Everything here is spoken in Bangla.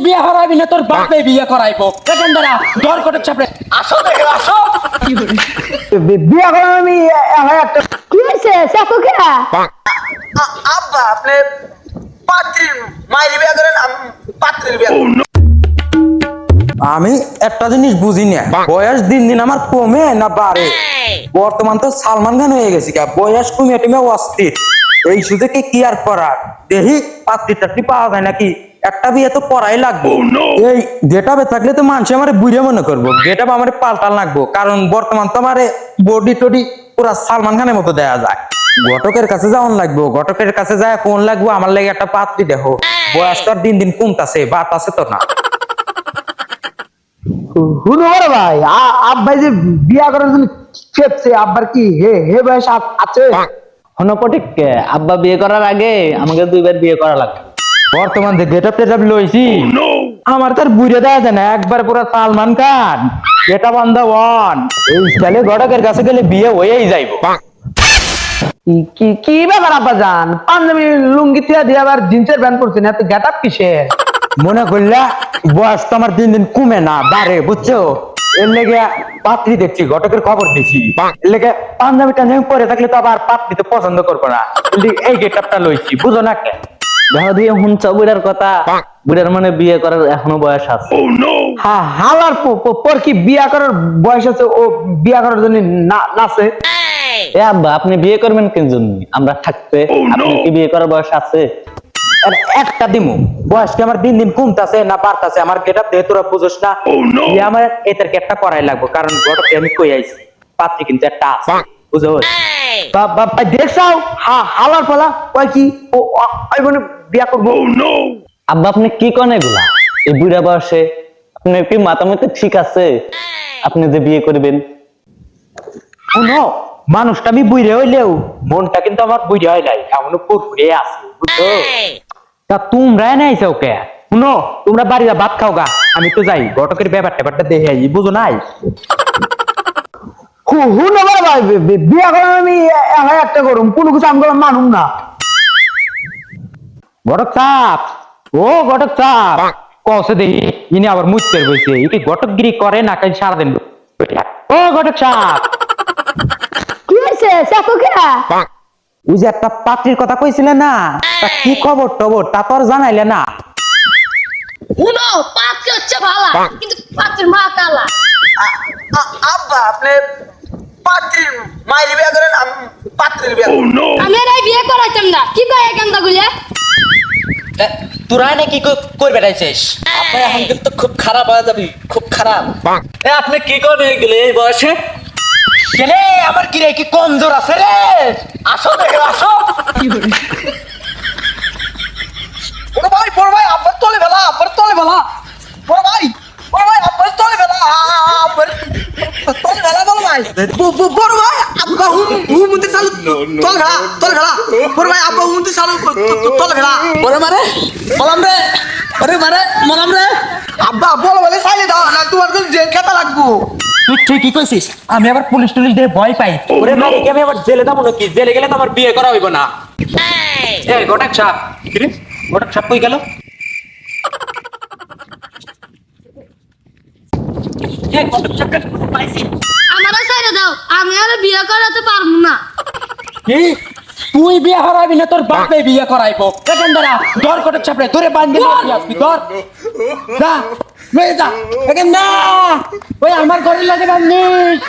বিয়ে হারাবি না, তোর বাপে বিয়ে করাইবো। এখান দ্বারা দর করে চাপড়ে আসো, দেখে আসো। বিয়া করার আমি একটা কি হয়েছে চাকু খেয়া? আব্বা আপনি পাত্রীর মায়ের বিয়ে করেন, আমি পাত্রীর বিয়ে করেন। আমি একটা জিনিস বুঝি না, বয়স দিন দিন আমার কমে না বাড়ে? বর্তমান তো সালমান খান হয়ে গেছি, বয়স কমে টেমে অস্থির। এই সুযোগে কি আর করার, দেখি পাত্রী টাত্রী পাওয়া যায় নাকি। একটা বিয়ে তো করাই লাগবে। এই গেটাবে থাকলে তো মানুষ আমার বুড়ে মনে করবো, গেটাপ আমার পাল্টাল লাগবো। কারণ বর্তমান তো আমার বডি টডি পুরা সালমান খানের মতো দেয়া যায়। ঘটকের কাছে যাওয়ান লাগবো, ঘটকের কাছে যায় কোন লাগবো, আমার লাগে একটা পাত্রী দেখো। বয়স তো আর দিন দিন কমতাছে, বাত আছে তো না। শুনো বড় ভাই, আব্বাই যে বিয়া করার জন্য চেপছে, আব্বার কি হে হে বয়স আছে? হনপটিক আব্বা বিয়ে করার আগে আমাকে 2বার বিয়ে করা লাগবে। বর্তমান যে গেটআপ টেটআপ লইছি, আমার তার বুড়ে দেওয়া যায় না, একবার পুরো Salman Khan getup on the one. এই স্টাইলে ঘটকের কাছে গেলে বিয়ে হয়েই যাইবো। কি কি ব্যাপার আব্বা জান, পাঞ্জাবি লুঙ্গি থিয়া দিয়ে আবার জিন্সের প্যান্ট পরছেন, এত গেটআপ কিসের? মনে করলা বয়স তো আমার দিন দিন কমে না বাড়ে, বুঝছো? এর লেগে পাত্রী দেখছি, ঘটকের খবর দিছি। এর লেগে পাঞ্জাবি টাঞ্জাবি পরে থাকলে তো আবার পাত্রী তো পছন্দ করবো না। এই গেটআপটা লইছি, বুঝো না কে? দেখো দিয়ে হুনছ বুড়ার কথা, বুড়ার মানে বিয়ে করার এখনো বয়স আছে। হ্যাঁ, হালার পর কি বিয়া করার বয়স আছে, ও বিয়া করার জন্য নাচে? এ আব্বা আপনি বিয়ে করবেন কেন জন্য? আমরা থাকতে আপনি কি বিয়ে করার বয়স আছে? আর একটা দিমু, বয়স কি আমার দিন দিন কমতাছে না বাড়তাছে? আমার গেটআপ দিয়ে তোরা বুঝোস না? আমার এদেরকে একটা করাই লাগবো, কারণ ঘটকে আমি কই আইছি, পাত্রী কিন্তু একটা আছে, বুঝো? বাবা দেখছাও হালার পালা কয় কি ও মানে বিয়া করবো? আব্বা আপনি কি করেন এগুলা? এই বুড়া বয়সে আপনার কি মাথা মতো ঠিক আছে আপনি যে বিয়ে করবেন? শুনো, মানুষটা আমি বুড়ে হইলেও মনটা কিন্তু আমার বুড়ে হয় নাই, এমনও পুরপুরে আছে, বুঝছো? তা তোমরা নাইছো কে? শুনো, তোমরা বাড়িতে ভাত খাও গা, আমি তো যাই ঘটকের ব্যাপারটা দেখে আই, বুঝো নাই? হুনো বড় ভাই, বিয়া করার আমি একটা করুম, কোনো কিছু আমি মানুম না। ঘটক চাপ, ও ঘটক চাপ, কসে দেখি ইনি আবার মুচতে বইছে, কি ঘটকগিরি করে না কাল সারাদিন? ও ঘটক চাপ, কি হয়েছে চাকু খেয়া? ওই যে একটা পাত্রীর কথা কইছিলে না, তা কি খবর টবর তা তো আর জানাইলে না? উনো পাত্র হচ্ছে ভালা, কিন্তু পাত্রের মা কালা। আব্বা আপনি পাত্রীর মায়ের বিয়ে করেন, আমি পাত্রীর বিয়ে করেন। আমি আর এই বিয়ে করাইতাম না, কি কয় কেন্দা গুলিয়া? তোরা নাকি করবে রাইছিস? আপনি এখন কিন্তু খুব খারাপ হয়ে যাবি, খুব খারাপ। আপনি কি করবেন এগুলো এই বয়সে? কেনে আমার কি রে, কি কমজোর আছে রে? আসো, দেখে আসো। বড় ভাই আব্বার তলে বেলা, আব্বার তলে বেলা। বড় ভাই আব্বার তলে বেলা, আব্বার তলে বেলা। বড় ভাই আব্বা হুমুতে চালু তলে বেলা। বড় ভাই আব্বা হুমুতে চালু তলে বেলা। বড় মারে বললাম রে, আরে মারে মলাম রে। আব্বা বলো বলে চাইলে দাও না, তোমার কাছে জেল খাতা লাগবো। তুই ঠিকই কইছিস, আমি আবার পুলিশ টুলিশ দিয়ে ভয় পাই। ওরে মালিক, আমি আবার জেলে যাবো নাকি? জেলে গেলে তো আমার বিয়ে করা হইব না। এই ঘটক সাপ, কি রে ঘটক সাপ কই গেল? এই ঘটক সাপকে পাইছি। আমারও ছেড়ে দাও, আমি আর বিয়ে করাতে পারবো না। কি তুই বিয়ে হারাবি না, তোর বাপে বিয়ে করাইবো। এখান দ্বারা দর ঘটক সাপড়ে ধরে বাঁধবে না, আসবি ধর যা, লয়ে যা এখান না, ওই আমার ঘরের লাগে বাঁধনিস।